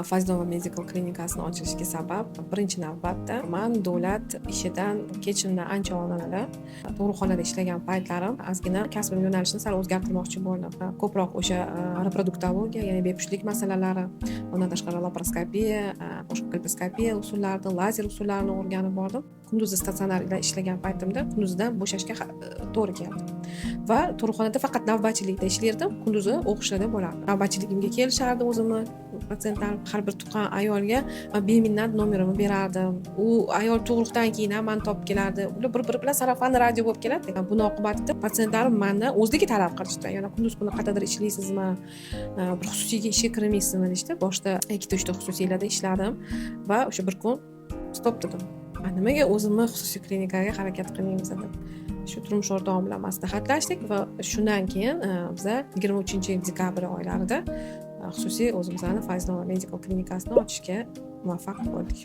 Fayzdova Medical klinikasini ochilishiga sabab birinchi navbatda man davlat ishidan kechirimdan ancha oldinda tug'ruqxonada ishlagan paytlarim ozgina kasb yo'nalishini sal o'zgartirmoqchi bo'ldim. Ko'proq o'sha reproduktologiya, ya'ni bepushtlik masalalari, undan tashqari laparoskopiya, boshqa kolposkopiya usullarini, lazer usullarini o'rganib bordim. Kunduzi statsionarda ishlagan paytimda kunduzdan bo'shashga to'g'ri keldi. Va tug'ruqxonada faqat navbatchilikda ishlardim, kunduzi o'qishlarda bo'lardim. Navbatchiligimga kelishardi o'zimni patsientlar, har bir tuqqan ayolga beminnat nomerimni berardim. U ayol tug'ruqdan keyin ham meni topib kelardi. Ular bir-biri bilan sarafon radio bo'lib keladi. Buni oqibatida patsientlarim mendan o'zligi talab qilishdi. Yana kunduz kuni qata'dir ishlaysizmi, bir xususiy ishga kirmaysizmi deyishdi. Boshda 2-3 ta xususiylarda ishladim va o'sha bir kun stop dedim. Nimaga o'zimni xususiy klinikaga harakat qilmaymiz deb. Shu turmush o'rtog'im bilan maslahatlashdik va shundan keyin biz 23-dekabr oylarida xususiy o'zimizni Fayzdova Medical klinikasini ochishga muvaffaq bo'ldik.